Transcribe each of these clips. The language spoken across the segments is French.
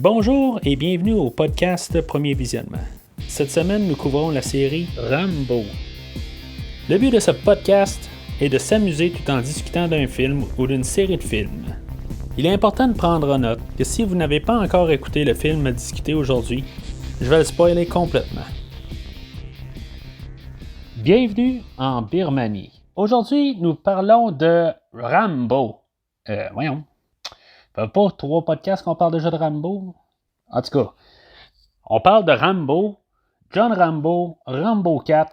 Bonjour et bienvenue au podcast Premier Visionnement. Cette semaine, nous couvrons la série Rambo. Le but de ce podcast est de s'amuser tout en discutant d'un film ou d'une série de films. Il est important de prendre en note que si vous n'avez pas encore écouté le film à discuter aujourd'hui, je vais le spoiler complètement. Bienvenue en Birmanie. Aujourd'hui, nous parlons de Rambo. Voyons. Ça fait pas 3 podcasts qu'on parle déjà de Rambo? En tout cas, on parle de Rambo, John Rambo, Rambo 4,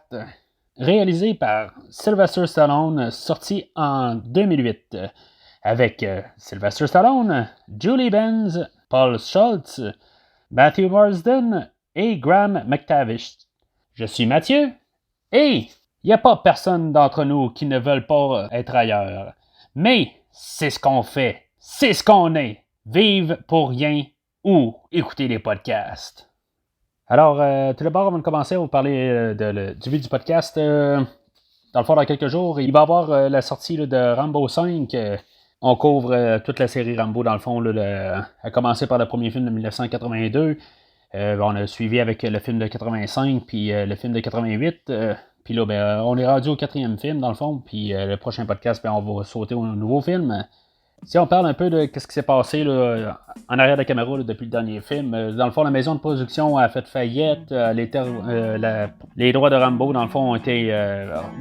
réalisé par Sylvester Stallone, sorti en 2008, avec Sylvester Stallone, Julie Benz, Paul Schultz, Matthew Marsden et Graham McTavish. Je suis Mathieu, et il n'y a pas personne d'entre nous qui ne veulent pas être ailleurs. Mais c'est ce qu'on fait. C'est ce qu'on est. Vive pour rien ou écouter les podcasts. Alors, tout d'abord, on va commencer à vous parler du but du podcast. Dans le fond, dans quelques jours, il va y avoir la sortie de Rambo 5. On couvre toute la série Rambo, dans le fond, à commencer par le premier film de 1982. On a suivi avec le film de 85, puis le film de 88. Puis là, on est rendu au 4e film, dans le fond. Puis le prochain podcast, on va sauter au nouveau film. Si on parle un peu de ce qui s'est passé là, en arrière de la caméra là, depuis le dernier film, dans le fond, la maison de production a fait faillite, les droits de Rambo, dans le fond, ont été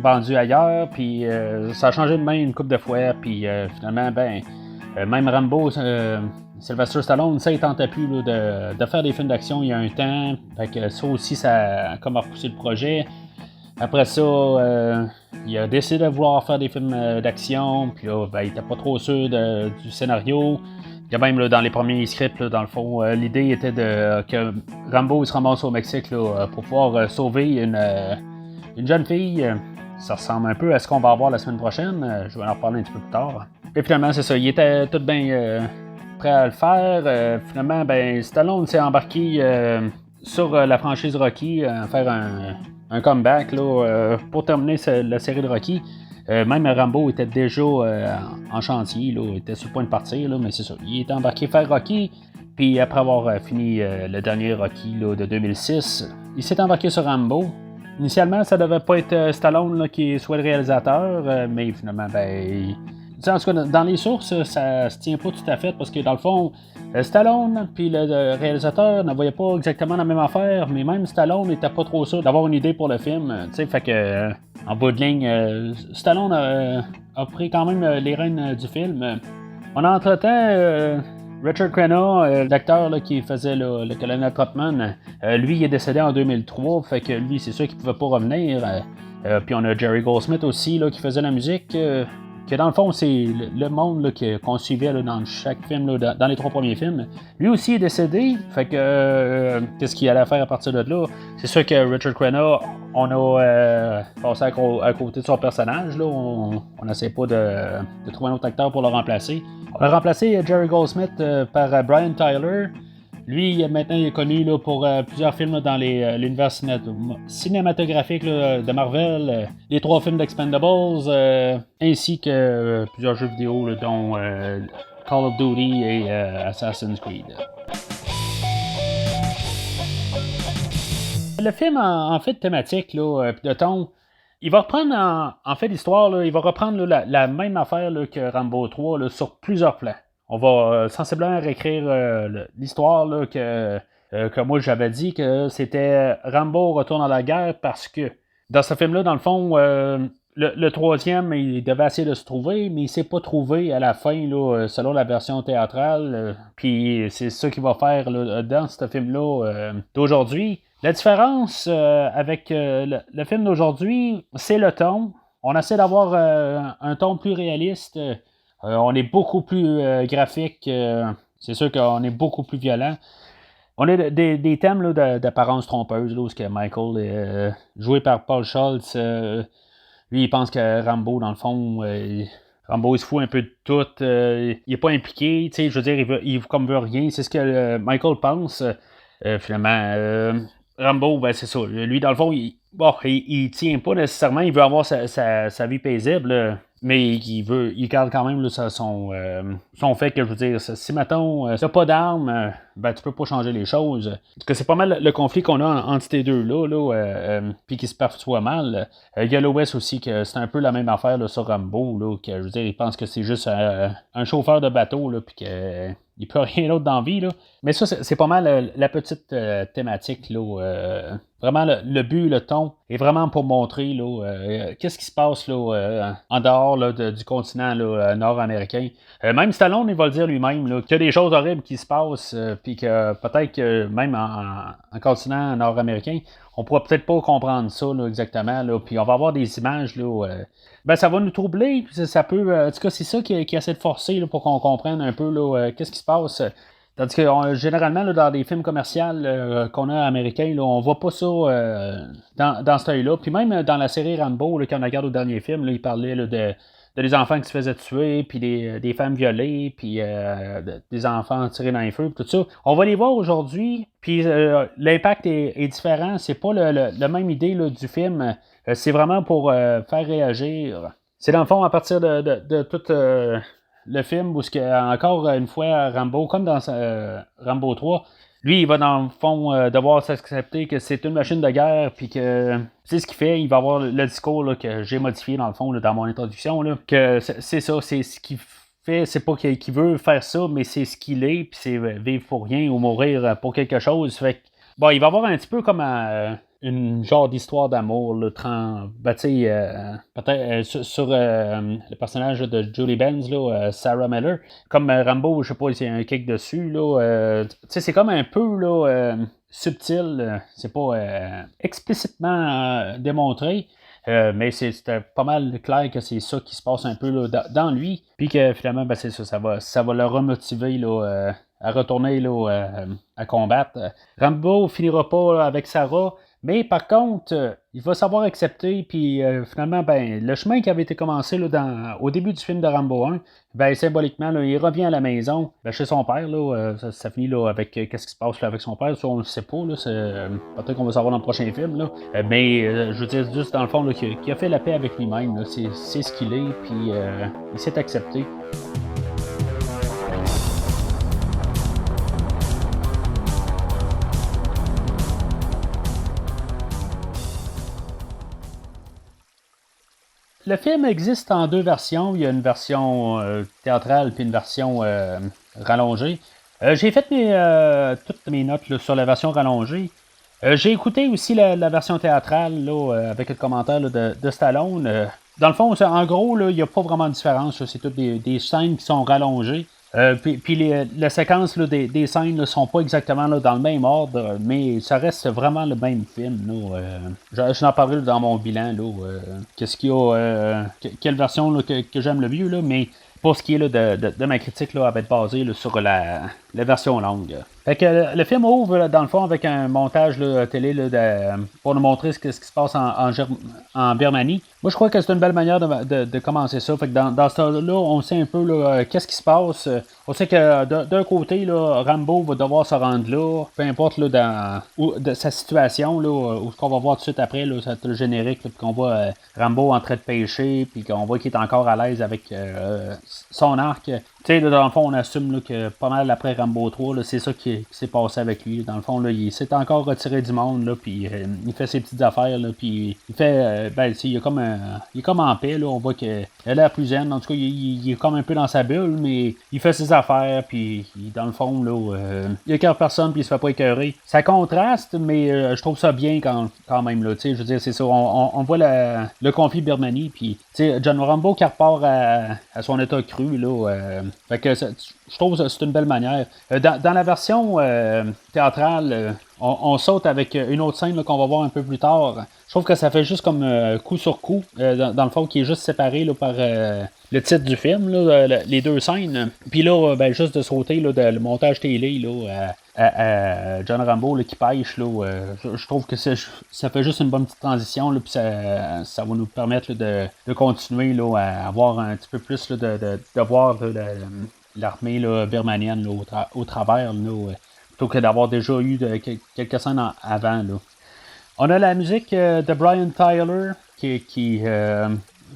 vendus ailleurs, puis ça a changé de main une couple de fois, puis finalement, même Rambo, Sylvester Stallone, ça, il tentait plus là, de faire des films d'action il y a un temps, fait que ça aussi, ça a comme repoussé le projet. Après ça, il a décidé de vouloir faire des films d'action, puis là, il était pas trop sûr du scénario. Il y a même là, dans les premiers scripts, là, dans le fond, l'idée était que Rambo il se ramasse au Mexique là, pour pouvoir sauver une jeune fille. Ça ressemble un peu à ce qu'on va avoir la semaine prochaine. Je vais en reparler un petit peu plus tard. Et finalement, c'est ça, il était tout bien prêt à le faire. Finalement, Stallone s'est embarqué sur la franchise Rocky, faire un comeback là, pour terminer la série de Rocky. Même Rambo était déjà en chantier, là, il était sur le point de partir, là, mais c'est ça. Il était embarqué faire Rocky, puis après avoir fini le dernier Rocky là, de 2006, il s'est embarqué sur Rambo. Initialement, ça devait pas être Stallone là, qui soit le réalisateur, mais finalement, en tout cas, dans les sources, ça se tient pas tout à fait parce que dans le fond, Stallone puis le réalisateur ne voyaient pas exactement la même affaire, mais même Stallone n'était pas trop sûr d'avoir une idée pour le film. Fait que en bout de ligne, Stallone a pris quand même les rênes du film. Entre-temps, Richard Crenna, l'acteur là, qui faisait le colonel Trotman, lui il est décédé en 2003, fait que lui c'est sûr qu'il pouvait pas revenir. Puis on a Jerry Goldsmith aussi là, qui faisait la musique. Que dans le fond, c'est le monde là, qu'on suivait là, dans chaque film, là, dans les 3 premiers films. Lui aussi est décédé, fait que qu'est-ce qu'il allait faire à partir de là? C'est sûr que Richard Crenna, on a passé à côté de son personnage, là. On n'essaie pas de trouver un autre acteur pour le remplacer. On a remplacé Jerry Goldsmith par Brian Tyler. Lui, maintenant, il est connu là, pour plusieurs films là, dans l'univers cinématographique là, de Marvel, les 3 films d'Expendables, ainsi que plusieurs jeux vidéo, là, dont Call of Duty et Assassin's Creed. Le film, en fait, thématique, là, de ton, il va reprendre, en fait, l'histoire, là, il va reprendre là, la même affaire là, que Rambo 3 là, sur plusieurs plans. On va sensiblement réécrire l'histoire là, que moi j'avais dit que c'était Rambo retourne à la guerre parce que dans ce film-là, dans le fond, le 3e, il devait essayer de se trouver, mais il s'est pas trouvé à la fin, là, selon la version théâtrale. Puis c'est ça qu'il va faire là, dans ce film-là d'aujourd'hui. La différence avec le film d'aujourd'hui, c'est le ton. On essaie d'avoir un ton plus réaliste. On est beaucoup plus graphique, c'est sûr qu'on est beaucoup plus violent. On a des thèmes là, d'apparence trompeuse, là, où que Michael est joué par Paul Schultz. Lui, il pense que Rambo, dans le fond, Rambo, il se fout un peu de tout. Il n'est pas impliqué, je veux dire, il veut rien. C'est ce que Michael pense. Finalement, Rambo, c'est ça. Lui, dans le fond, il tient pas nécessairement. Il veut avoir sa vie paisible. Mais il garde quand même là, son fait que, je veux dire, si, mettons, t'as pas d'armes, ben, tu peux pas changer les choses. Parce que c'est pas mal le conflit qu'on a entre ces deux-là, puis qui se perçoit mal. Il y a l'OS aussi, que c'est un peu la même affaire là, sur Rambo, là, que je veux dire, il pense que c'est juste un chauffeur de bateau, là, puis que il peut rien d'autre dans la vie, là. Mais ça, c'est pas mal la petite thématique, là. Vraiment, le but, le ton, est vraiment pour montrer là, qu'est-ce qui se passe là, en dehors là, du continent là, nord-américain. Même Stallone, il va le dire lui-même, là, qu'il y a des choses horribles qui se passent, puis que peut-être que même en continent nord-américain, on pourra peut-être pas comprendre ça là, exactement, là, puis on va avoir des images là, ben, ça va nous troubler, puis ça peut. En tout cas, c'est ça qui essaie de forcer là, pour qu'on comprenne un peu là, qu'est-ce qui se passe. Tandis que généralement, là, dans des films commerciaux qu'on a américains, là, on voit pas ça dans cet œil-là. Puis même dans la série Rambo, là, quand on regarde au dernier film, là, il parlait là, de des enfants qui se faisaient tuer, puis des femmes violées, puis des enfants tirés dans les feux, puis tout ça. On va les voir aujourd'hui, puis l'impact est différent. C'est pas la même idée là, du film. C'est vraiment pour faire réagir. C'est dans le fond, à partir de tout le film, où encore une fois, Rambo, comme dans Rambo 3, lui, il va dans le fond devoir s'accepter que c'est une machine de guerre, puis que c'est ce qu'il fait. Il va avoir le discours là, que j'ai modifié dans le fond là, dans mon introduction, là, que c'est ça, c'est ce qu'il fait. C'est pas qu'il veut faire ça, mais c'est ce qu'il est, puis c'est vivre pour rien ou mourir pour quelque chose. Fait que, bon, il va avoir un petit peu comme une genre d'histoire d'amour, là, ben, peut-être sur le personnage de Julie Benz, là, Sarah Miller. Comme Rambo, je sais pas, il y a un kick dessus, là. C'est comme un peu là, subtil, c'est pas explicitement démontré. Mais c'était pas mal clair que c'est ça qui se passe un peu là, dans lui. Puis que finalement, ben, c'est ça va le remotiver là, à retourner là, à combattre. Rambo finira pas là, avec Sarah. Mais par contre, il va savoir accepter, puis finalement, ben, le chemin qui avait été commencé là, au début du film de Rambo 1, ben, symboliquement, là, il revient à la maison, ben, chez son père. Là, ça finit là, avec qu'est-ce qui se passe là, avec son père. Ça, on ne sait pas. Là, peut-être qu'on va savoir dans le prochain film. Là. Mais je veux dire, juste dans le fond, là, qu'il a fait la paix avec lui-même. Là, c'est ce qu'il est, puis il s'est accepté. Le film existe en deux versions. Il y a une version théâtrale puis une version rallongée. J'ai fait toutes mes notes là, sur la version rallongée. J'ai écouté aussi la version théâtrale là, avec le commentaire là, de Stallone. Dans le fond, en gros, là, il n'y a pas vraiment de différence. Là. C'est toutes des scènes qui sont rallongées. Puis les séquences là, des scènes ne sont pas exactement là, dans le même ordre, mais ça reste vraiment le même film. Je n'en parlerai dans mon bilan. Qu'est-ce qu'il y a, quelle version là, que j'aime le mieux, là, mais pour ce qui est là, de ma critique, là, elle va être basée là, sur la version longue. Fait que le film ouvre dans le fond avec un montage là, télé là, pour nous montrer ce qui se passe en Birmanie. Moi je crois que c'est une belle manière de commencer ça. Fait que dans ce temps-là, on sait un peu là, qu'est-ce qui se passe. On sait que d'un côté, là, Rambo va devoir se rendre là, peu importe là, de sa situation, là, où ce qu'on va voir tout de suite après, là, c'est le générique, là, puis qu'on voit Rambo en train de pêcher, puis qu'on voit qu'il est encore à l'aise avec son arc. Tu sais, dans le fond, on assume là, que pas mal après Rambo 3, là, c'est ça qui s'est passé avec lui. Dans le fond, là, il s'est encore retiré du monde, là, puis il fait ses petites affaires, là, puis il fait, il est comme en paix, là, on voit qu'il a l'air plus zen. En tout cas, il est comme un peu dans sa bulle, mais il fait ses affaires, puis dans le fond, là, il écœure personne, puis il se fait pas écœurer. Ça contraste, mais je trouve ça bien quand même, là, tu sais, je veux dire, c'est ça, on voit le conflit Birmanie, puis, tu sais, John Rambo qui repart à son état cru, là, fait que je trouve que c'est une belle manière. Dans la version théâtrale, on saute avec une autre scène là, qu'on va voir un peu plus tard. Je trouve que ça fait juste comme coup sur coup, dans le fond, qui est juste séparé là, par le titre du film, là, les deux scènes. Puis là, ben, juste de sauter là, le montage télé là, à John Rambo là, qui pêche, là, je trouve que ça fait juste une bonne petite transition, là, puis ça va nous permettre là, de continuer là, à avoir un petit peu plus là, de voir là, l'armée là, birmanienne là, au travers, là, plutôt que d'avoir déjà eu quelques scènes avant. Là. On a la musique de Brian Tyler qui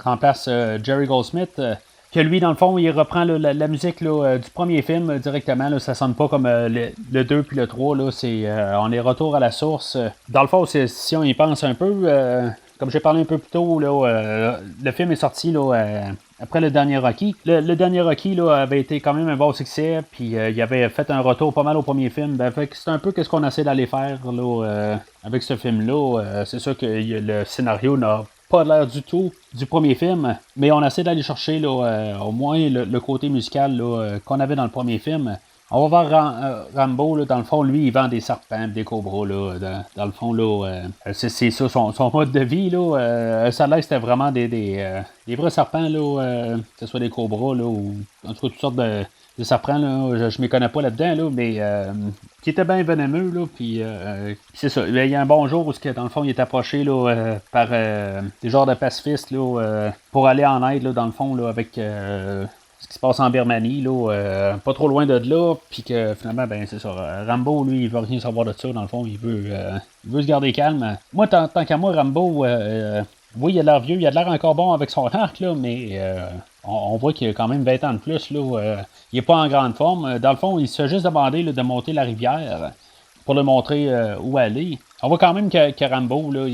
remplace Jerry Goldsmith. que lui, dans le fond, il reprend là, la musique là, du premier film directement. Là, ça sonne pas comme le 2 puis le 3. Là, on est retour à la source. Dans le fond, si on y pense un peu, comme j'ai parlé un peu plus tôt, là, le film est sorti là, après le dernier Rocky. Le dernier Rocky là, avait été quand même un bon succès, puis il avait fait un retour pas mal au premier film. Fait que c'est un peu ce qu'on essaie d'aller faire là, avec ce film-là. C'est sûr que le scénario n'a pas l'air du tout du premier film, mais on essaie d'aller chercher là, au moins le côté musical là, qu'on avait dans le premier film. On va voir Rambo, là, dans le fond, lui, il vend des serpents, des cobras, là, dans le fond, là, c'est ça son mode de vie, là. Ça a l'air que c'était vraiment des vrais serpents, là, que ce soit des cobras, là, ou en tout cas toutes sortes de serpents, là. Je ne m'y connais pas là-dedans, là, mais qui étaient bien venimeux, là, puis c'est ça. Il y a un bon jour où, dans le fond, il est approché, là, par des genres de pacifistes, là, pour aller en aide, là, dans le fond, là, avec ce qui se passe en Birmanie, là, pas trop loin de là, puis que finalement, ben c'est ça. Rambo, lui, il veut rien savoir de ça, dans le fond, il veut se garder calme. Moi, tant qu'à moi, Rambo, oui, il a l'air vieux, il a l'air encore bon avec son arc, là, mais on voit qu'il a quand même 20 ans de plus, là. Il est pas en grande forme. Dans le fond, il se fait juste demander là, de monter la rivière pour lui montrer où aller. On voit quand même que Rambo, là,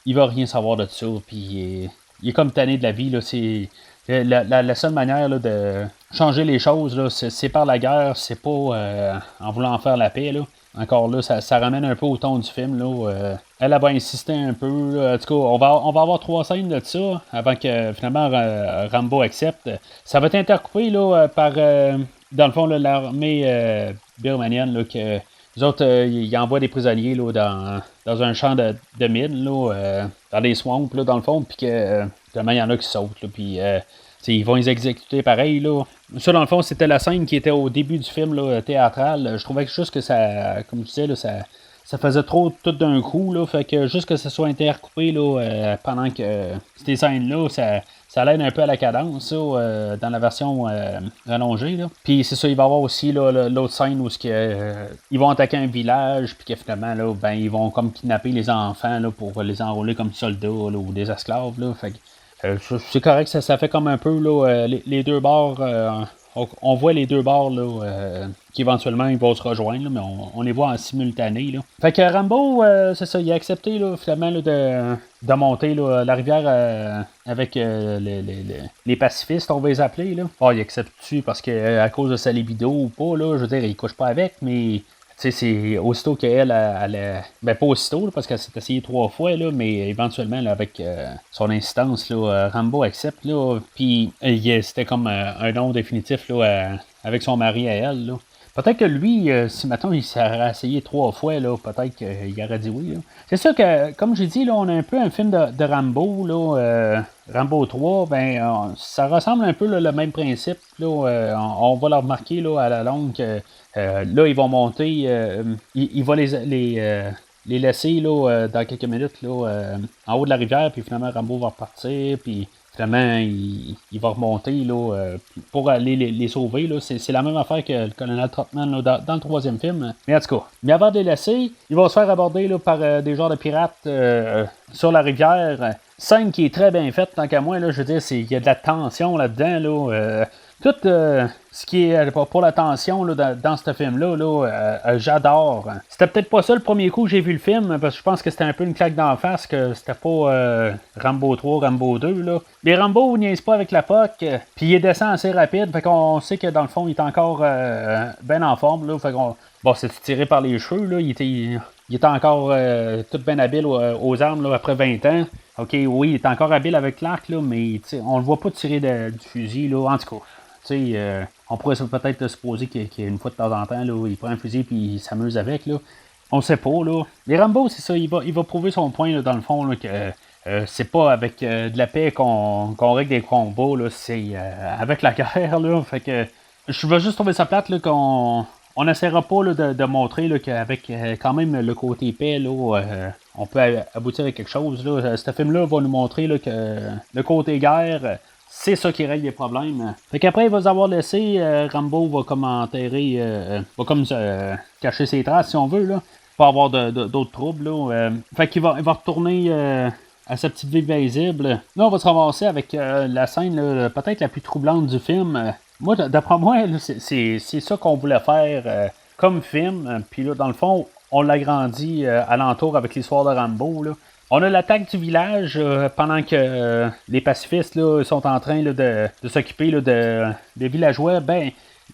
il veut rien savoir de ça, puis il est comme tanné de la vie, là, c'est... La seule manière là, de changer les choses, là, c'est par la guerre, c'est pas en voulant faire la paix. Là. Encore là, ça ramène un peu au ton du film. Là, elle va insister un peu. Là. En tout cas, on va avoir 3 scènes de ça avant que finalement Rambo accepte. Ça va être intercoupé là, par, dans le fond, là, l'armée birmanienne là, que les autres, ils envoient des prisonniers là, dans un champ de mines, là, dans des swamps, là, dans le fond, puis que il y en a qui sautent, là, puis ils vont les exécuter pareil. Là. Ça, dans le fond, c'était la scène qui était au début du film là, théâtral. Je trouvais juste que ça, comme tu disais, là, ça faisait trop tout d'un coup. Là, fait que juste que ça soit intercoupé là, pendant que ces scènes-là, ça l'aide un peu à la cadence ça, dans la version rallongée. Là. Puis c'est ça, il va y avoir aussi là, l'autre scène où ils vont attaquer un village, puis que finalement, là, ben, ils vont comme kidnapper les enfants là, pour les enrôler comme soldats là, ou des esclaves. Là. Fait que, c'est correct, ça fait comme un peu là, les deux bords. On voit les deux bords là, qui éventuellement ils vont se rejoindre, là, mais on les voit en simultané. Là. Fait que Rambo, c'est ça, il a accepté là, finalement là, de monter là, la rivière avec les pacifistes, on va les appeler. Là. Oh, il accepte-tu parce que à cause de sa libido ou pas, là, je veux dire, il couche pas avec, mais c'est aussitôt qu'elle, ben pas aussitôt, là, parce qu'elle s'est essayée 3 fois, là, mais éventuellement, là, avec son insistance, là, Rambo accepte, là, puis c'était comme un nom définitif là, avec son mari à elle. Là. Peut-être que lui, si maintenant il s'est essayé 3 fois, là, peut-être qu'il aurait dit oui. Là. C'est sûr que, comme j'ai dit, là, on a un peu un film de Rambo, là, Rambo 3, ben, ça ressemble un peu là, le même principe. Là, on va le remarquer là, à la longue que là, ils vont monter, il va les laisser là, dans quelques minutes là, en haut de la rivière, puis finalement Rambo va repartir, puis finalement il va remonter là, pour aller les sauver. Là. C'est la même affaire que le colonel Trotman là, dans le troisième film. Mais en tout cas, mais avant de les laisser, ils vont se faire aborder là, par des genres de pirates sur la rivière. Scène qui est très bien faite, tant qu'à moi, là, je veux dire, il y a de la tension là-dedans. Là, tout ce qui est pour la tension là, dans ce film-là, là, j'adore. C'était peut-être pas ça le premier coup que j'ai vu le film, parce que je pense que c'était un peu une claque d'en face, que c'était pas Rambo 3, Rambo 2. Là. Mais Rambo niaise pas avec la POC, puis il descend assez rapide, fait qu'on sait que dans le fond, il est encore bien en forme. Là, fait qu'on, bon, c'est tiré par les cheveux, là, il était encore tout bien habile aux armes là, après 20 ans. OK, oui, il est encore habile avec l'arc, là, mais on le voit pas tirer du fusil. Là, en tout cas. On pourrait peut-être supposer qu'une fois de temps en temps, là, il prend un fusil et il s'amuse avec. Là. On sait pas. Là. Mais Rambo, c'est ça, il va prouver son point là, dans le fond là, que c'est pas avec de la paix qu'on règle des combats, là, c'est avec la guerre. Là, fait que je vais juste trouver ça plate là, qu'on on n'essaiera pas là, de montrer là, qu'avec quand même le côté paix, là, on peut aboutir à quelque chose. Là. Ce film-là va nous montrer là, que le côté guerre. C'est ça qui règle les problèmes. Fait qu'après, il va avoir laissé, Rambo va comme enterrer, va comme cacher ses traces, si on veut, là, pas avoir d'autres troubles, là. Fait qu'il va retourner à sa petite vie paisible. Là, on va se ramasser avec la scène peut-être la plus troublante du film. Moi, d'après moi, là, c'est ça qu'on voulait faire comme film. Puis là, dans le fond, on l'agrandit alentour avec l'histoire de Rambo. Là. On a l'attaque du village pendant que les pacifistes là, sont en train là, de s'occuper là, des villageois. Ben,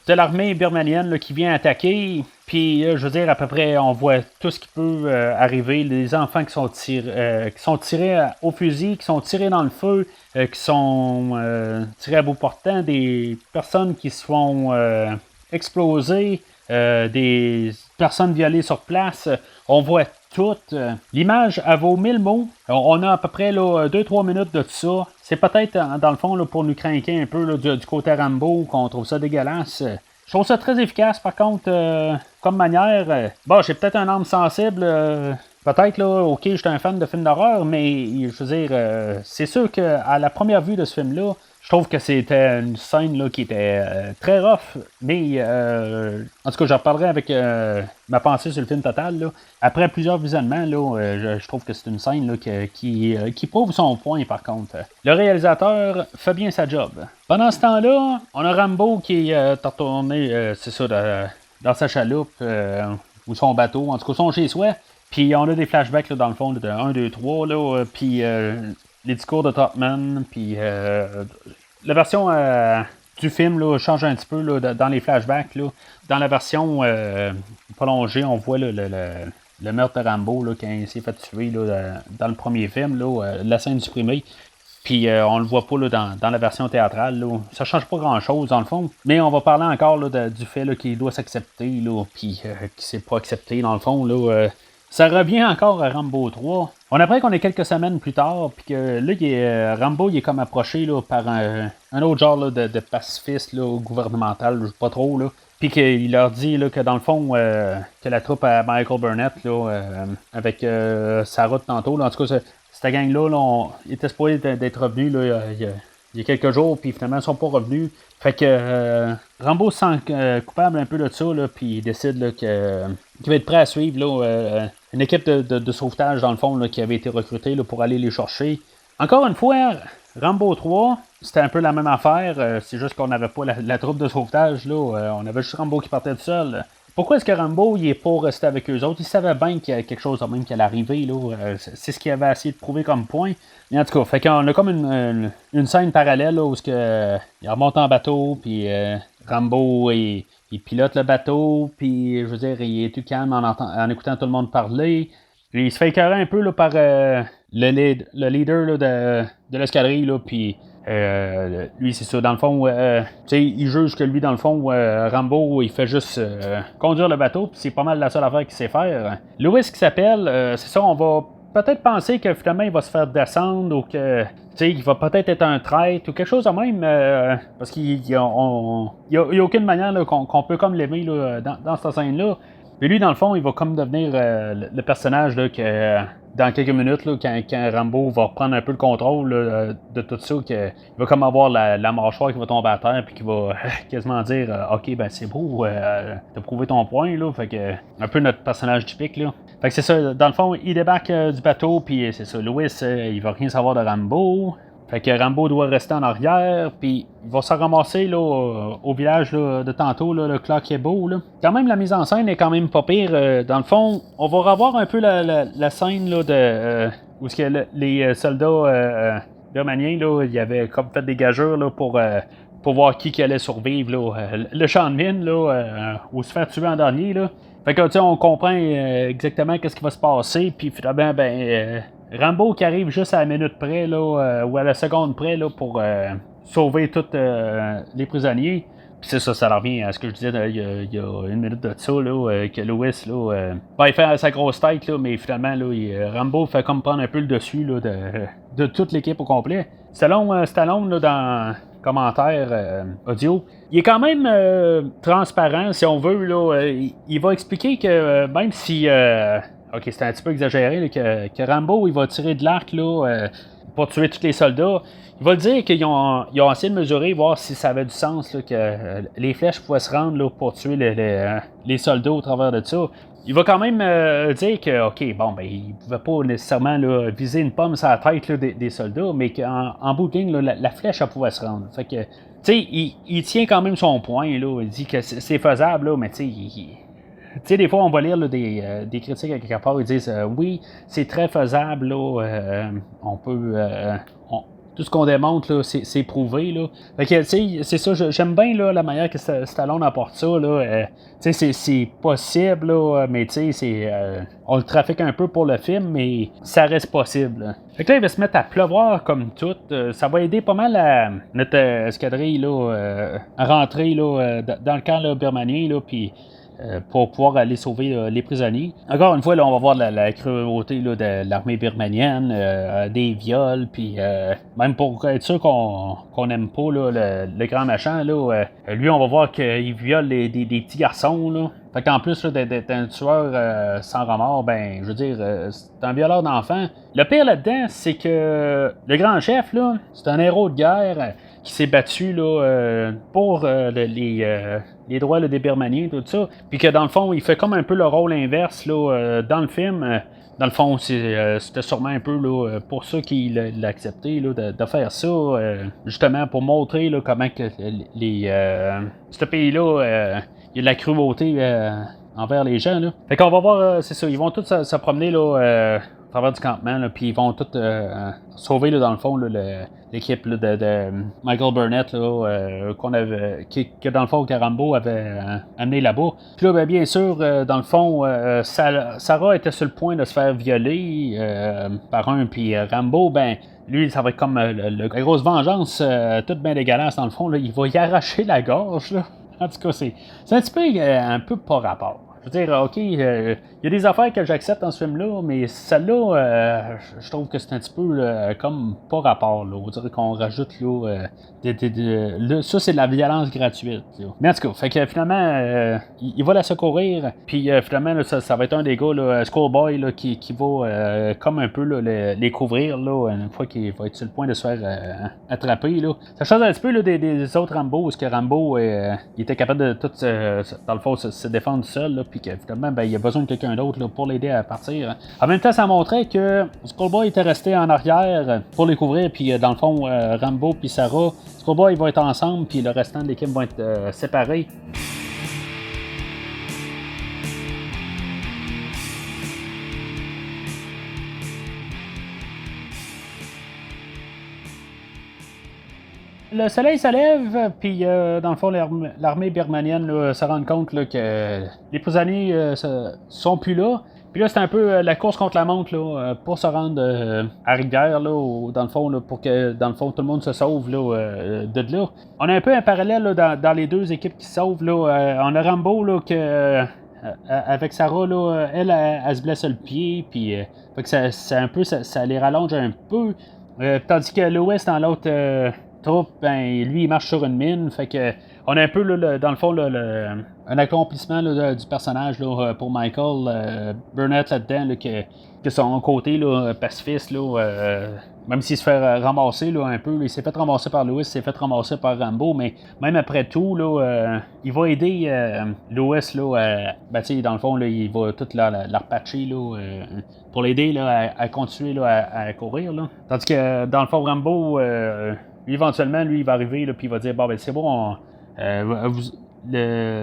de l'armée birmanienne là, qui vient attaquer. Puis, je veux dire, à peu près, on voit tout ce qui peut arriver. Les enfants qui sont tirés au fusil, qui sont tirés dans le feu, qui sont tirés à bout portant, des personnes qui se font exploser, des personnes violées sur place. On voit tout. L'image, elle vaut 1000 mots. On a à peu près 2-3 minutes de tout ça. C'est peut-être, dans le fond, là, pour nous craquer un peu là, du côté Rambo, qu'on trouve ça dégueulasse. Je trouve ça très efficace, par contre, comme manière. Bon, j'ai peut-être un âme sensible. Peut-être, là, ok, je suis un fan de films d'horreur, mais je veux dire, c'est sûr qu'à la première vue de ce film-là, je trouve que c'était une scène là, qui était très rough, mais en tout cas, j'en reparlerai avec ma pensée sur le film total. Là. Après plusieurs visionnements, là, je trouve que c'est une scène là, qui prouve son point, par contre. Le réalisateur fait bien sa job. Pendant ce temps-là, on a Rambo qui est retourné, c'est ça, dans sa chaloupe ou son bateau, en tout cas son chez-soi. Puis on a des flashbacks là, dans le fond là, de 1, 2, 3, là, puis les discours de Topman, puis la version du film là, change un petit peu là, dans les flashbacks. Là. Dans la version prolongée, on voit là, le meurtre de Rambo là, quand il s'est fait tuer là, dans le premier film, là, la scène supprimée. Puis on le voit pas là, dans la version théâtrale. Là. Ça change pas grand-chose dans le fond. Mais on va parler encore là, du fait là, qu'il doit s'accepter, là, puis qu'il s'est pas accepté dans le fond. Là, ça revient encore à Rambo 3. On apprend qu'on est quelques semaines plus tard, puis que là, Rambo il est comme approché là, par un autre genre là, de pacifiste là, gouvernemental, je sais pas trop. Là. Puis qu'il leur dit là, que dans le fond, que la troupe à Michael Burnett, là, avec sa route tantôt, là, en tout cas, cette gang-là, là, il était supposé d'être revenu là, il y a quelques jours, puis finalement, ils sont pas revenus. Fait que Rambo se sent coupable un peu de ça, là, puis il décide là, qu'il va être prêt à suivre là, une équipe de sauvetage, dans le fond, là, qui avait été recrutée là, pour aller les chercher. Encore une fois, Rambo 3, c'était un peu la même affaire, c'est juste qu'on n'avait pas la troupe de sauvetage, là, on avait juste Rambo qui partait tout seul. Pourquoi est-ce que Rambo il est pas resté avec eux autres? Il savait bien qu'il y a quelque chose de même qui allait arriver. Là. C'est ce qu'il avait essayé de prouver comme point. Mais en tout cas, fait qu'on a comme une scène parallèle là, où il remonte en bateau, puis Rambo il pilote le bateau, puis je veux dire, il est tout calme en écoutant tout le monde parler. Puis, il se fait écœurer un peu là, par le leader là, de l'escadrille, là, puis lui, c'est ça. Dans le fond, il juge que lui, dans le fond, Rambo, il fait juste conduire le bateau, puis c'est pas mal la seule affaire qu'il sait faire. Louis, qui s'appelle, c'est ça, on va peut-être penser que finalement, il va se faire descendre, ou que, il va peut-être être un traître, ou quelque chose de même, parce qu'il n'y a aucune manière là, qu'on peut comme l'aimer là, dans cette scène-là. Mais lui, dans le fond, il va comme devenir le personnage là, que dans quelques minutes, là, quand Rambo va reprendre un peu le contrôle là, de tout ça, il va comme avoir la mâchoire qui va tomber à terre, puis qui va quasiment dire ok, ben c'est beau, t'as prouvé ton point, là. Fait que, un peu notre personnage typique, là. Fait que c'est ça, dans le fond, il débarque du bateau, puis c'est ça, Louis, il va rien savoir de Rambo. Fait que Rambo doit rester en arrière, puis il va se ramasser là, au village là, de tantôt, là, le Cloquet-Beau. Quand même, la mise en scène est quand même pas pire. Dans le fond, on va revoir un peu la scène là, où les soldats birmaniens, là, ils avaient comme fait des gageures là, pour voir qui allait survivre. Là, le champ de mine, là, ou se faire tuer en dernier. Là. Fait que, on comprend exactement qu'est-ce qui va se passer, puis finalement, Rambo qui arrive juste à la minute près, là, ou à la seconde près, là, pour sauver tous les prisonniers. Puis c'est ça, ça revient à ce que je disais il y a une minute de ça, là, que Louis, là, il fait sa grosse tête, là, mais finalement, là, Rambo fait comme prendre un peu le dessus là, de toute l'équipe au complet. Stallone là, dans commentaire audio, il est quand même transparent, si on veut. Là, il va expliquer que même si... ok, c'est un petit peu exagéré, là, que Rambo il va tirer de l'arc là, pour tuer tous les soldats. Il va dire qu'ils ont essayé de mesurer, voir si ça avait du sens, là, que les flèches pouvaient se rendre là, pour tuer les soldats au travers de ça. il va quand même dire que, OK, bon, ben, il ne pouvait pas nécessairement là, viser une pomme sur la tête là, des soldats, mais qu'en bout de ligne, là, la flèche, elle pouvait se rendre. Fait que, tu sais, il tient quand même son point, là. Il dit que c'est faisable, là, mais tu sais, tu sais, des fois, on va lire là, des critiques à quelque part, ils disent oui, c'est très faisable, là, on peut. Tout ce qu'on démontre, là, c'est prouvé. Là. Fait que, tu sais, c'est ça, j'aime bien là, la manière que Stallone apporte ça. Là, tu sais, c'est possible, là, mais tu sais, on le trafique un peu pour le film, mais ça reste possible. Là. Fait que là, il va se mettre à pleuvoir comme tout. Ça va aider pas mal notre escadrille là, à rentrer là, dans le camp là, birmanien, là, puis pour pouvoir aller sauver les prisonniers. Encore une fois, là, on va voir la cruauté là, de l'armée birmanienne, des viols, puis même pour être sûr qu'on n'aime pas là, le grand machin, là, lui, on va voir qu'il viole des petits garçons. Là. Fait qu'en plus là, d'être un tueur sans remords, ben, je veux dire, c'est un violeur d'enfants. Le pire là-dedans, c'est que le grand chef, là, c'est un héros de guerre qui s'est battu là, pour les droits là, des Birmaniens, tout ça. Puis que dans le fond, il fait comme un peu le rôle inverse là, dans le film. Dans le fond, c'était sûrement un peu là, pour ça qu'il l'a accepté là, de faire ça, justement pour montrer là, comment que ce pays-là, il y a de la cruauté envers les gens. Là. Fait qu'on va voir, c'est ça, ils vont tous se promener là, à travers du campement, là, puis ils vont tous sauver là, dans le fond là, l'équipe là, de Michael Burnett là, qu'on avait, que dans le fond que Rambo avait amené là-bas. Puis là, ben, bien sûr, dans le fond, Sarah était sur le point de se faire violer par un, puis Rambo, ben lui, ça va être comme la grosse vengeance, toute bien dégueulasse dans le fond. Là, il va y arracher la gorge. Là. En tout cas, c'est un peu pas rapport. Je veux dire, OK, il y a des affaires que j'accepte dans ce film-là, mais celle-là, je trouve que c'est un petit peu comme pas rapport. Là. On dirait qu'on rajoute là, ça, c'est de la violence gratuite. Là. Mais en tout cas, fait que finalement, il va la secourir, puis finalement, là, ça va être un des gars, là, Schoolboy, là, qui va comme un peu là, les couvrir là, une fois qu'il va être sur le point de se faire attraper. Là. Ça change un petit peu là, des autres Rambo, parce que Rambo il était capable de tout, dans le fond, se défendre seul, là, puis que finalement, ben, il a besoin de quelqu'un d'autre là, pour l'aider à partir. En même temps, ça montrait que Schoolboy était resté en arrière pour les couvrir, puis dans le fond, Rambo puis Sarah, Schoolboy ils vont être ensemble, puis le restant de l'équipe va être séparé. Le soleil se lève, puis dans le fond, l'armée birmanienne là, se rend compte là, que les prisonniers sont plus là. Puis là, c'est un peu la course contre la montre là, pour se rendre à Rivière, là, dans le fond, là, pour que dans le fond tout le monde se sauve là, de là. On a un peu un parallèle là, dans les deux équipes qui se sauvent. Là, on a Rambo là, avec Sarah, là, elle se blesse le pied, puis fait que ça les rallonge un peu. Tandis que Lewis, dans l'autre troupe, ben, lui, il marche sur une mine. Fait que on a un peu, là, dans le fond, là, un accomplissement là, du personnage là, pour Michael Burnett là-dedans, là, que son côté là, pacifiste, là, même s'il se fait ramasser là, un peu, là, il s'est fait ramasser par Lewis, il s'est fait ramasser par Rambo, mais même après tout, là, il va aider Lewis, là, ben, dans le fond, là, il va tout la repatcher là, pour l'aider là, à continuer là, à courir. Là. Tandis que dans le fond, Rambo, lui, éventuellement, lui, il va arriver, là, puis il va dire, bon, ben, c'est bon,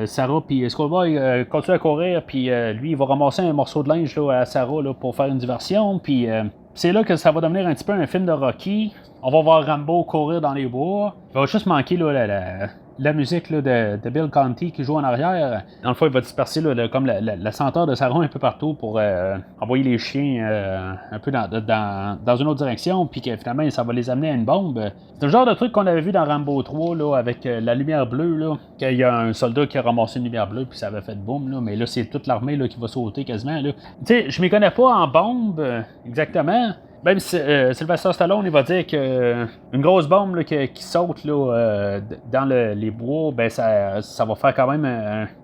Sarah puis Schoolboy continue à courir, puis lui, il va ramasser un morceau de linge là, à Sarah là, pour faire une diversion, puis c'est là que ça va devenir un petit peu un film de Rocky. On va voir Rambo courir dans les bois. Il va juste manquer là, la musique là, de Bill Conti qui joue en arrière. Dans le fond, il va disperser là, comme la senteur de Sarah un peu partout pour envoyer les chiens un peu dans une autre direction, puis que finalement, ça va les amener à une bombe. C'est le genre de truc qu'on avait vu dans Rambo 3 là, avec la lumière bleue, là, qu'il y a un soldat qui a ramassé une lumière bleue, puis ça avait fait boum, là, mais là, c'est toute l'armée là, qui va sauter quasiment. Tu sais, je m'y connais pas en bombe exactement. même Sylvester Stallone, il va dire que une grosse bombe là, qui saute là, dans les bois, ben ça va faire quand même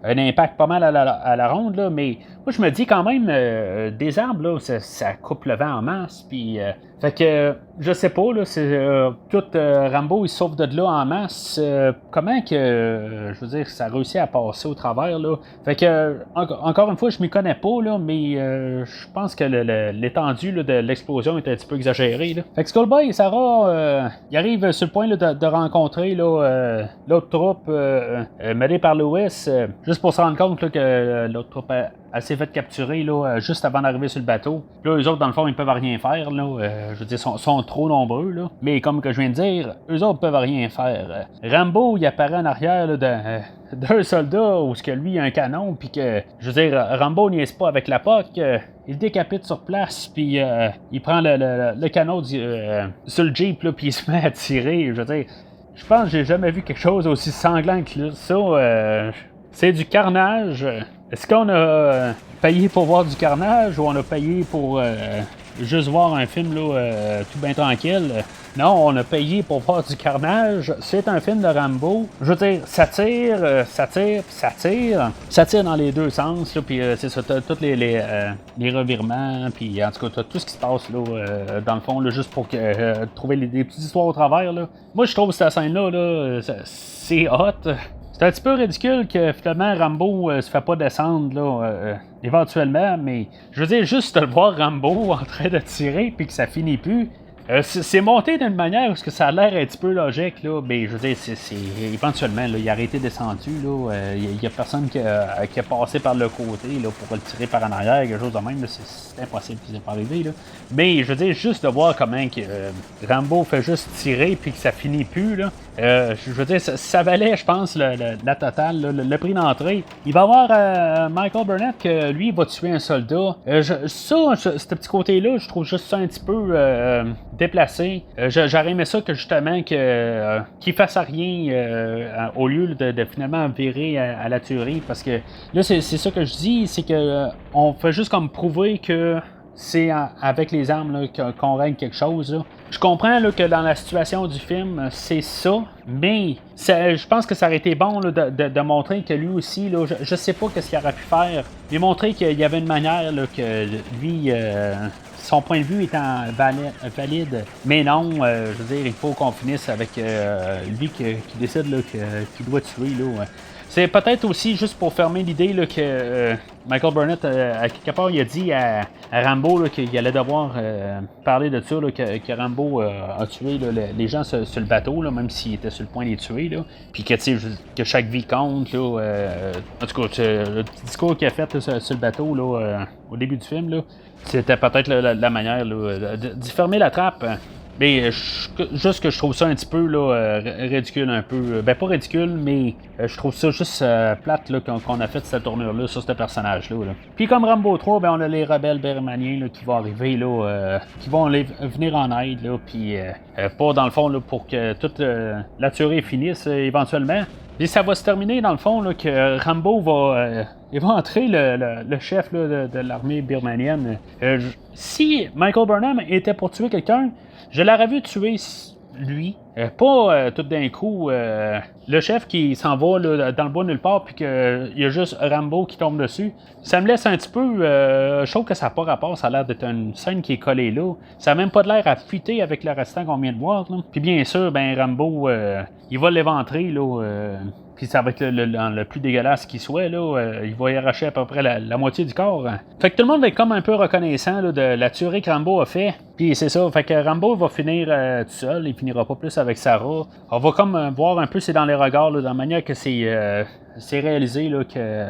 un impact pas mal à la ronde, là, mais moi je me dis quand même des arbres, là, ça coupe le vent en masse, puis fait que je sais pas, là, c'est tout Rambo il sauve de là en masse. Comment que je veux dire ça a réussi à passer au travers là. Fait que encore une fois, je m'y connais pas, là, mais je pense que l'étendue là, de l'explosion est un petit peu exagérée. Là. Fait que Skullboy et Sarah, ils arrivent sur le point là, de rencontrer là, l'autre troupe menée par Lewis, juste pour se rendre compte là, que l'autre troupe elle s'est fait capturer là, juste avant d'arriver sur le bateau. Puis là, eux autres, dans le fond, ils peuvent rien faire. Là, je veux dire, sont trop nombreux. Là. Mais comme que je viens de dire, eux autres peuvent rien faire. Rambo, il apparaît en arrière là, d'un soldat où ce que lui il a un canon. Puis que, je veux dire, Rambo niaise pas avec la POC. Il décapite sur place. Puis il prend le canon sur le Jeep. Puis il se met à tirer. Je veux dire, je pense que j'ai jamais vu quelque chose aussi sanglant que ça. C'est du carnage. Est-ce qu'on a payé pour voir du carnage ou on a payé pour juste voir un film là, tout bien tranquille? Non, on a payé pour voir du carnage. C'est un film de Rambo. Je veux dire, ça tire, ça tire, ça tire. Ça tire dans les deux sens. Puis c'est ça, t'as tous les revirements. Puis en tout cas, t'as tout ce qui se passe là, dans le fond, là, juste pour trouver des petites histoires au travers. Là. Moi, je trouve que cette scène-là, là, c'est hot. C'est un petit peu ridicule que finalement Rambo se fait pas descendre là, éventuellement, mais je veux dire, juste de le voir Rambo en train de tirer puis que ça finit plus. C'est monté d'une manière où ça a l'air un petit peu logique, là, mais je veux dire, éventuellement, là, il a été descendu, il n'y a personne qui a passé par le côté là, pour le tirer par en arrière, quelque chose de même, là, c'est impossible qu'il n'ait pas arrivé. Là. Mais je veux dire, juste de voir comment Rambo fait juste tirer puis que ça finit plus, là, je veux dire, ça valait, je pense, la totale, là, le prix d'entrée. Il va y avoir Michael Burnett que lui, il va tuer un soldat. Ce petit côté-là, je trouve juste ça un petit peu déplacé. J'aurais aimé ça que justement qu'il fasse rien au lieu de finalement virer à la tuerie, parce que là, c'est ça que je dis, c'est que on fait juste comme prouver que c'est avec les armes là, qu'on règle quelque chose. Là. Je comprends là, que dans la situation du film, c'est ça, mais je pense que ça aurait été bon là, de montrer que lui aussi, là, je sais pas ce qu'il aurait pu faire, mais montrer qu'il y avait une manière là, que lui, son point de vue étant valide, mais non, je veux dire, il faut qu'on finisse avec lui qui décide là, qu'il doit tuer. Là, C'est peut-être aussi juste pour fermer l'idée là, que Michael Burnett, à quelque part, il a dit à Rambo là, qu'il allait devoir parler de ça, là, que Rambo a tué là, les gens sur le bateau, là, même s'il était sur le point de les tuer. Là. Puis que chaque vie compte. Là, en tout cas, le petit discours qu'il a fait là, sur le bateau là, au début du film, là, c'était peut-être la manière là, d'y fermer la trappe. Mais juste que je trouve ça un petit peu là, ridicule un peu. Ben pas ridicule, mais je trouve ça juste plate là, qu'on a fait cette tournure-là sur ce personnage-là. Là. Puis comme Rambo 3, ben on a les rebelles birmaniens là, qui vont arriver, là, qui vont venir en aide, là, puis pas dans le fond là, pour que toute la tuerie finisse éventuellement. Puis ça va se terminer dans le fond là, que Rambo va entrer le chef là, de l'armée birmanienne. Si Michael Burnham était pour tuer quelqu'un, je l'aurais vu tuer lui. Pas tout d'un coup le chef qui s'en va là, dans le bois nulle part puis qu'il y a juste Rambo qui tombe dessus. Ça me laisse un petit peu... je trouve que ça n'a pas rapport. Ça a l'air d'être une scène qui est collée là. Ça n'a même pas de l'air à fuiter avec le restant qu'on vient de voir. Là. Puis bien sûr, ben Rambo, il va l'éventrer là... puis ça va être le plus dégueulasse qui soit, là. Il va y arracher à peu près la moitié du corps. Fait que tout le monde va être comme un peu reconnaissant là, de la tuerie que Rambo a fait. Puis c'est ça, fait que Rambo va finir tout seul, il finira pas plus avec Sarah. On va comme voir un peu, c'est dans les regards, là, dans la manière que c'est réalisé, là, que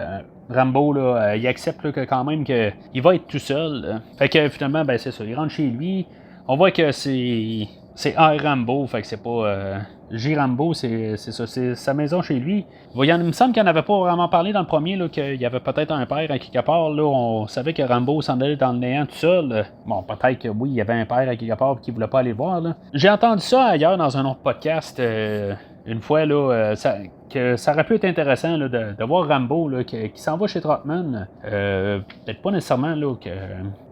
Rambo, là, il accepte là, que quand même qu'il va être tout seul. Là. Fait que finalement, ben c'est ça, il rentre chez lui. On voit que c'est R. Rambo, fait que c'est pas... J. Rambo, c'est ça, c'est sa maison chez lui. Il me semble qu'il n'en avait pas vraiment parlé dans le premier, là, qu'il y avait peut-être un père à quelque part. Là, on savait que Rambo s'en allait dans le néant tout seul. Bon, peut-être que oui, il y avait un père à quelque part qui ne voulait pas aller le voir. Là. J'ai entendu ça ailleurs dans un autre podcast. Une fois, là, que ça aurait pu être intéressant là, de voir Rambo là, qui s'en va chez Trotman. Peut-être pas nécessairement là, que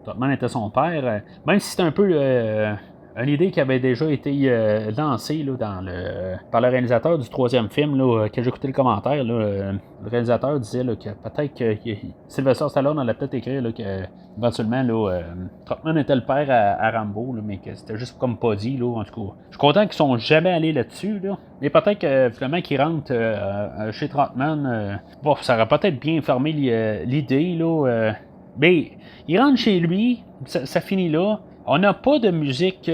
Trotman était son père, même si c'est un peu une idée qui avait déjà été lancée là, par le réalisateur du troisième film, là, que j'ai écouté le commentaire. Là, le réalisateur disait là, que peut-être que Sylvester Stallone allait peut-être écrire là, que éventuellement Trotman était le père à Rambo, là, mais que c'était juste comme pas dit. Là, en tout cas, je suis content qu'ils sont jamais allés là-dessus. Là, mais peut-être que finalement qu'ils rentrent chez Trotman, bon, ça aurait peut-être bien fermé l'idée. Là, mais il rentre chez lui, ça finit là. On n'a pas de musique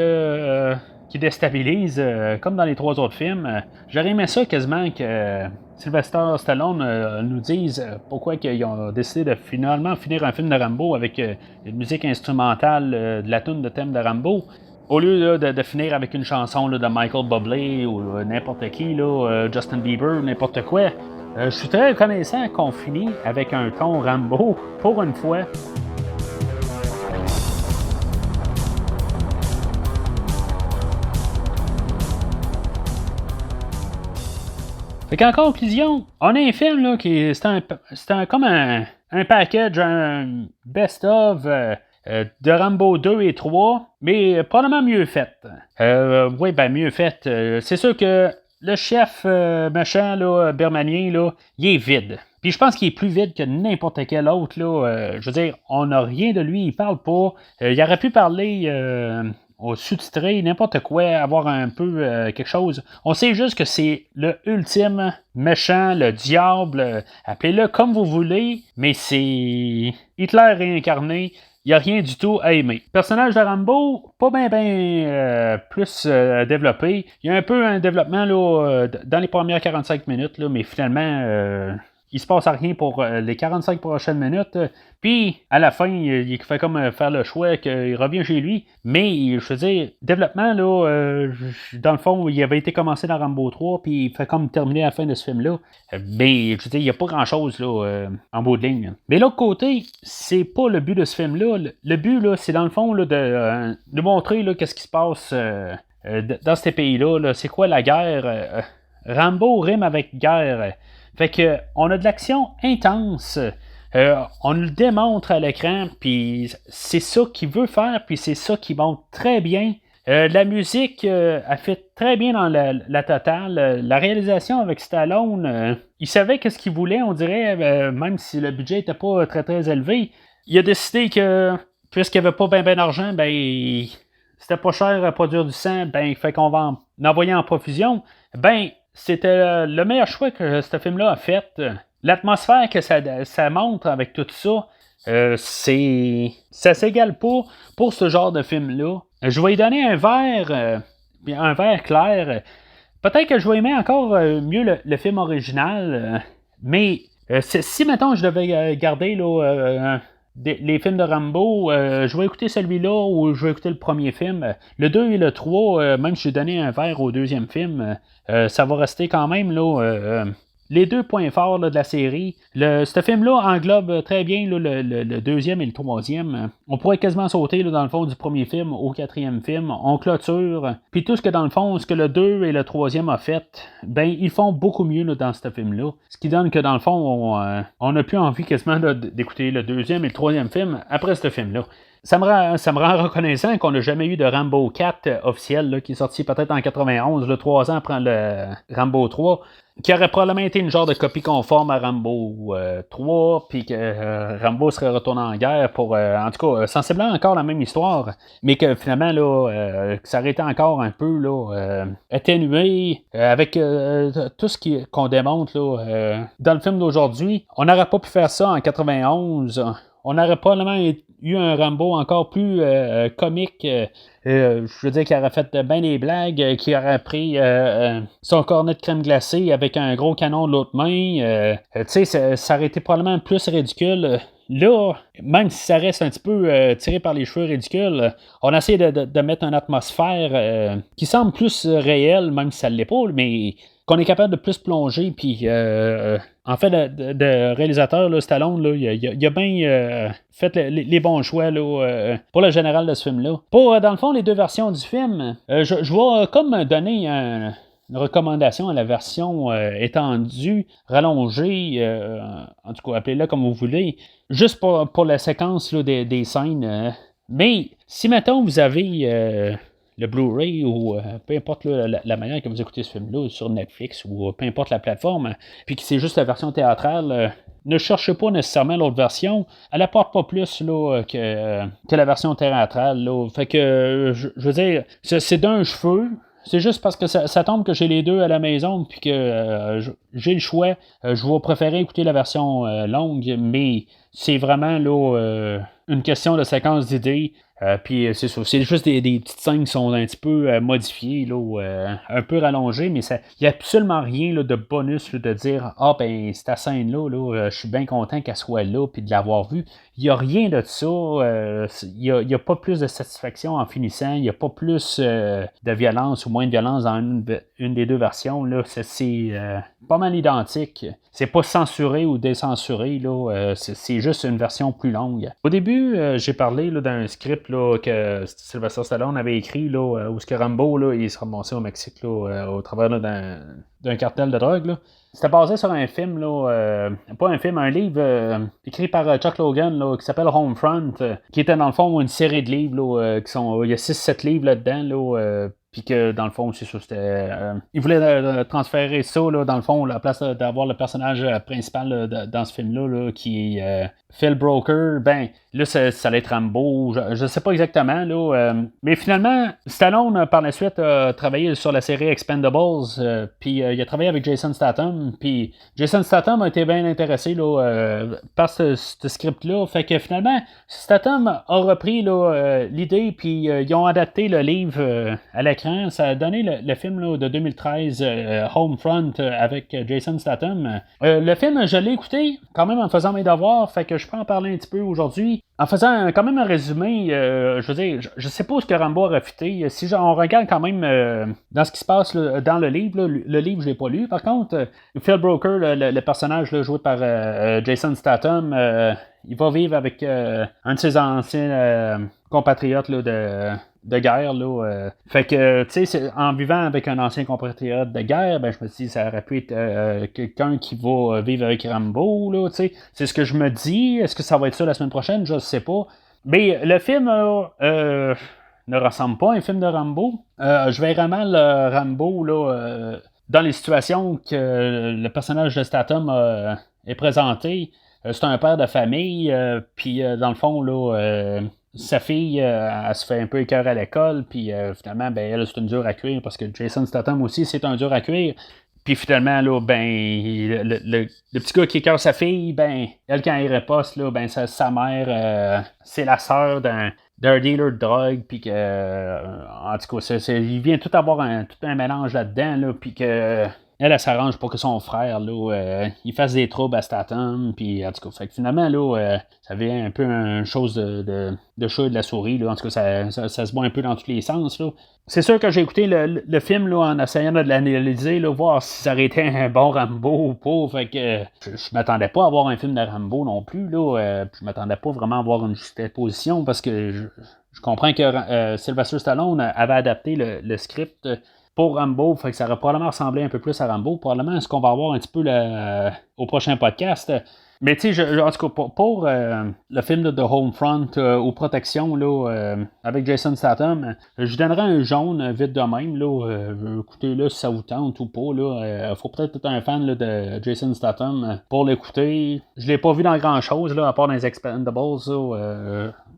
qui déstabilise, comme dans les trois autres films. J'aurais aimé ça quasiment que Sylvester Stallone nous dise pourquoi ils ont décidé de finalement finir un film de Rambo avec une musique instrumentale de la tune de thème de Rambo. Au lieu là, de finir avec une chanson là, de Michael Bublé ou n'importe qui, là, Justin Bieber, n'importe quoi. Je suis très reconnaissant qu'on finit avec un ton Rambo, pour une fois. Fait qu'en conclusion, on a un film là, qui c'est comme un package, un best-of de Rambo 2 et 3, mais probablement mieux fait. Oui, ben mieux fait. C'est sûr que le chef méchant, là, birmanien, là, il est vide. Puis je pense qu'il est plus vide que n'importe quel autre. Là, je veux dire, on n'a rien de lui, il parle pas. Il aurait pu parler au sous-titré, n'importe quoi, avoir un peu quelque chose. On sait juste que c'est le ultime méchant, le diable, appelez-le comme vous voulez, mais c'est Hitler réincarné. Il n'y a rien du tout à aimer. Le personnage de Rambo, pas bien plus développé. Il y a un peu un développement là, dans les premières 45 minutes, là, mais finalement, il se passe à rien pour les 45 prochaines minutes. Puis, à la fin, il fait comme faire le choix qu'il revient chez lui. Mais, je veux dire, développement, là, dans le fond, il avait été commencé dans Rambo 3, puis il fait comme terminer à la fin de ce film-là. Mais, je veux dire, il n'y a pas grand-chose là, en bout de ligne. Mais l'autre côté, c'est pas le but de ce film-là. Le but, là, c'est dans le fond là, de montrer là, qu'est-ce qui se passe dans ces pays-là. Là. C'est quoi la guerre? Rambo rime avec guerre. Fait que on a de l'action intense. On le démontre à l'écran, puis c'est ça qu'il veut faire, puis c'est ça qui montre très bien. La musique a fait très bien dans la totale. La réalisation avec Stallone, il savait qu'est-ce qu'il voulait, on dirait, même si le budget n'était pas très très élevé. Il a décidé que, puisqu'il n'y avait pas bien d'argent, ben c'était pas cher à produire du sang, ben fait qu'on va en envoyer en profusion. Ben c'était le meilleur choix que ce film-là a fait. L'atmosphère que ça montre avec tout ça, ça s'égale pas pour ce genre de film-là. Je vais y donner un vert clair. Peut-être que je vais aimer encore mieux le film original, mais si maintenant je devais garder là, les films de Rambo, je vais écouter celui-là ou je vais écouter le premier film. Le 2 et le 3, même si j'ai donné un verre au deuxième film, ça va rester quand même là, les deux points forts là, de la série. Ce film-là englobe très bien là, le deuxième et le troisième. On pourrait quasiment sauter là, dans le fond du premier film au quatrième film. On clôture. Puis tout ce que dans le fond, ce que le 2 et le troisième a fait, ben ils font beaucoup mieux là, dans ce film-là. Ce qui donne que dans le fond, on n'a plus envie quasiment là, d'écouter le deuxième et le troisième film après ce film-là. Ça me rend reconnaissant qu'on n'a jamais eu de Rambo 4 officiel, là, qui est sorti peut-être en 91, là, 3 ans après le Rambo 3, qui aurait probablement été une genre de copie conforme à Rambo 3, puis que Rambo serait retourné en guerre pour, en tout cas, sensiblement encore la même histoire, mais que finalement, là, que ça aurait été encore un peu là, atténué avec tout ce qu'on démontre là, dans le film d'aujourd'hui. On n'aurait pas pu faire ça en 91. On aurait probablement eu un Rambo encore plus comique. Je veux dire qu'il aurait fait bien des blagues, qu'il aurait pris son cornet de crème glacée avec un gros canon de l'autre main. Tu sais, ça aurait été probablement plus ridicule. Là, même si ça reste un petit peu tiré par les cheveux ridicule, on essaie de mettre une atmosphère qui semble plus réelle, même si ça ne l'est pas, mais qu'on est capable de plus plonger. Puis, en fait, de réalisateur, là, Stallone, là, il a bien fait les bons choix là, pour le général de ce film-là. Pour, dans le fond, les deux versions du film, je vais comme donner une recommandation à la version étendue, rallongée, en tout cas, appelez-la comme vous voulez, juste pour la séquence là, des scènes. Mais si maintenant vous avez le Blu-ray ou peu importe là, la manière que vous écoutez ce film-là sur Netflix ou peu importe la plateforme, puis que c'est juste la version théâtrale, ne cherchez pas nécessairement l'autre version. Elle apporte pas plus là, que la version théâtrale. Là. Fait que, je veux dire, c'est d'un cheveu. C'est juste parce que ça tombe que j'ai les deux à la maison puis que j'ai le choix. Je vais préférer écouter la version longue, mais c'est vraiment là une question de séquence d'idées. Puis c'est ça, c'est juste des petites scènes qui sont un petit peu modifiées, là, un peu rallongées, mais il n'y a absolument rien là, de bonus là, de dire ah ben cette scène-là, je suis bien content qu'elle soit là puis de l'avoir vue. Il n'y a rien de ça. Il n'y a pas plus de satisfaction en finissant. Il n'y a pas plus de violence ou moins de violence dans une des deux versions. Là. C'est pas mal identique. C'est pas censuré ou décensuré. Là. C'est juste une version plus longue. Au début, j'ai parlé là, d'un script là, que Sylvester Stallone avait écrit là, où Rambo là, il se ramassait au Mexique là, au travers là, d'un cartel de drogue. Là. C'était basé sur un film, là, pas un film, un livre écrit par Chuck Logan là, qui s'appelle Homefront, qui était dans le fond une série de livres là, qui sont. Il y a 6-7 livres là-dedans, là, puis que dans le fond, c'est ça, c'était. Il voulait transférer ça, là, dans le fond, à la place d'avoir le personnage principal là, dans ce film-là, là, qui est Phil Broker, ben, là, ça allait être Rambo, je sais pas exactement, là, mais finalement, Stallone, par la suite, a travaillé sur la série Expendables, puis il a travaillé avec Jason Statham, puis Jason Statham a été bien intéressé là, par ce script-là, fait que finalement, Statham a repris là, l'idée, puis ils ont adapté le livre à l'écran, ça a donné le film là, de 2013, Homefront, avec Jason Statham. Le film, je l'ai écouté, quand même en faisant mes devoirs, fait que je peux en parler un petit peu aujourd'hui. En faisant quand même un résumé, je veux dire, je sais pas où ce que Rambo a refité. Si on regarde quand même dans ce qui se passe là, dans le livre, là, le livre je l'ai pas lu. Par contre, Phil Broker, le personnage là, joué par Jason Statham, il va vivre avec un de ses anciens compatriotes là, de guerre. Là, fait que, tu sais, en vivant avec un ancien compatriote de guerre, ben, je me suis dit, ça aurait pu être quelqu'un qui va vivre avec Rambo, là, tu sais. C'est ce que je me dis. Est-ce que ça va être ça la semaine prochaine? Je sais pas. Mais le film ne ressemble pas à un film de Rambo. Je vais vraiment le Rambo, là, dans les situations que le personnage de Statham est présenté. C'est un père de famille, puis dans le fond, là, sa fille, elle se fait un peu écœur à l'école, puis finalement, ben, elle, c'est une dure à cuire, parce que Jason Statham aussi, c'est un dur à cuire. Puis finalement, là, ben, le petit gars qui écœure sa fille, ben, elle, quand elle riposte, là, ben, sa mère, c'est la sœur d'un dealer de drogue, puis que, en tout cas, il vient tout avoir tout un mélange là-dedans, là, puis que elle s'arrange pour que son frère, là, il fasse des troubles à Statham, puis en tout cas, fait que finalement, là, ça vient un peu une chose de chat et de la souris, là, en tout cas, ça se bat un peu dans tous les sens, là. C'est sûr que j'ai écouté le film, là, en essayant de l'analyser, là, voir si ça aurait été un bon Rambo ou pas, fait que je m'attendais pas à voir un film de Rambo non plus, là, puis je m'attendais pas vraiment à avoir une juxtaposition, parce que je comprends que Sylvester Stallone avait adapté le script pour Rambo, fait que ça aurait probablement ressemblé un peu plus à Rambo. Probablement, ce qu'on va voir un petit peu au prochain podcast. Mais tu sais, en tout cas, pour le film de The Homefront ou Protection, là, avec Jason Statham, je donnerais un jaune vite de même. Là, écoutez, là, si ça vous tente ou pas. Là, faut peut-être être un fan là, de Jason Statham pour l'écouter. Je l'ai pas vu dans grand-chose, là, à part dans les Expendables.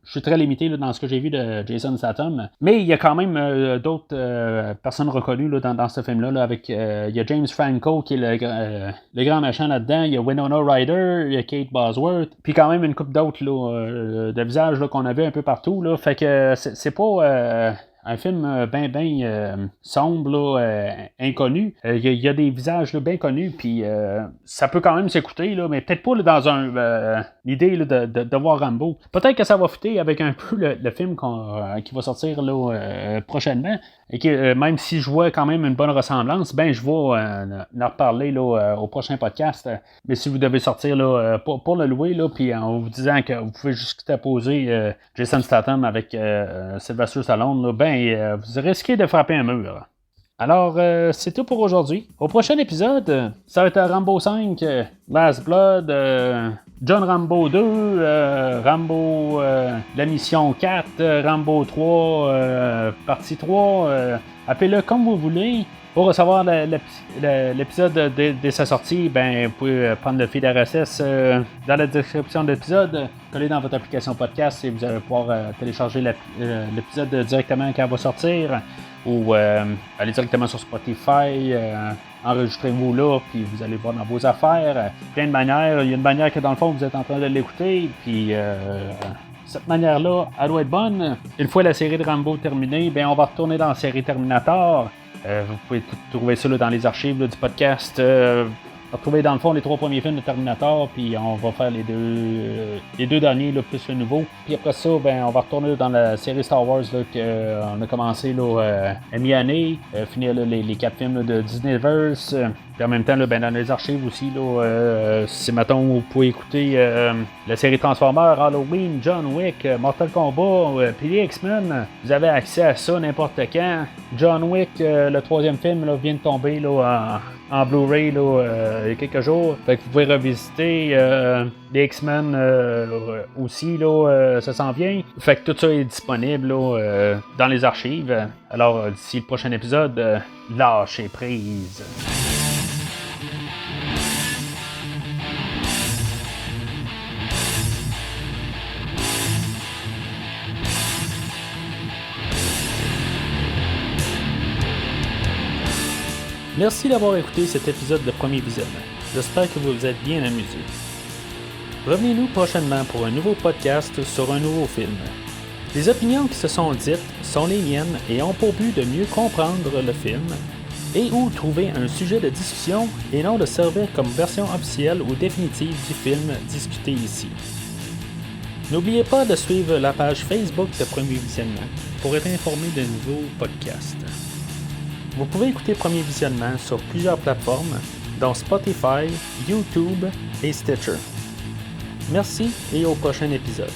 Je suis très limité là, dans ce que j'ai vu de Jason Statham. Mais il y a quand même d'autres personnes reconnues là, dans ce film-là. Là, avec, il y a James Franco qui est le grand méchant là-dedans. Il y a Winona Ryder, il y a Kate Bosworth. Puis quand même une couple d'autres de visages là, qu'on avait un peu partout. Là. Fait que c'est pas un film bien sombre, là, inconnu. Il y a des visages là, bien connus, puis ça peut quand même s'écouter, là, mais peut-être pas là, dans l'idée là, de voir Rambo. Peut-être que ça va fitter avec un peu le film qui va sortir là, prochainement, et que même si je vois quand même une bonne ressemblance, ben je vais en reparler là, au prochain podcast. Mais si vous devez sortir là, pour le louer, là, puis en vous disant que vous pouvez juste poser Jason Statham avec Sylvester Stallone, là, ben vous risquez de frapper un mur. Alors, c'est tout pour aujourd'hui. Au prochain épisode, ça va être Rambo 5, Last Blood, John Rambo 2, Rambo la mission 4, Rambo 3, partie 3, appelez-le comme vous voulez. Pour recevoir l'épisode dès sa sortie, ben, vous pouvez prendre le feed RSS dans la description de l'épisode, coller dans votre application podcast et vous allez pouvoir télécharger l'épisode directement quand il va sortir. Ou allez directement sur Spotify, enregistrez-vous là, puis vous allez voir dans vos affaires. Plein de manières. Il y a une manière que dans le fond, vous êtes en train de l'écouter, puis cette manière-là, elle doit être bonne. Une fois la série de Rambo terminée, ben, on va retourner dans la série Terminator. Vous pouvez trouver ça là, dans les archives là, du podcast. Retrouver dans le fond les 3 premiers films de Terminator, puis on va faire les deux derniers, là, plus le nouveau. Puis après ça, ben, on va retourner dans la série Star Wars qu'on a commencé à mi-année, finir là, les 4 films là, de Disneyverse. Puis en même temps, là, ben, dans les archives aussi, si mettons vous pouvez écouter la série Transformers, Halloween, John Wick, Mortal Kombat, puis les X-Men, vous avez accès à ça n'importe quand. John Wick, le 3e film, là, vient de tomber là, en Blu-ray il y a quelques jours. Fait que vous pouvez revisiter les X-Men aussi, ça s'en vient. Fait que tout ça est disponible dans les archives. Alors d'ici le prochain épisode, lâchez prise. Merci d'avoir écouté cet épisode de Premier Visionnement. J'espère que vous vous êtes bien amusés. Revenez-nous prochainement pour un nouveau podcast sur un nouveau film. Les opinions qui se sont dites sont les miennes et ont pour but de mieux comprendre le film et ou trouver un sujet de discussion et non de servir comme version officielle ou définitive du film discuté ici. N'oubliez pas de suivre la page Facebook de Premier Visionnement pour être informé de nouveaux podcasts. Vous pouvez écouter Premier Visionnement sur plusieurs plateformes, dont Spotify, YouTube et Stitcher. Merci et au prochain épisode.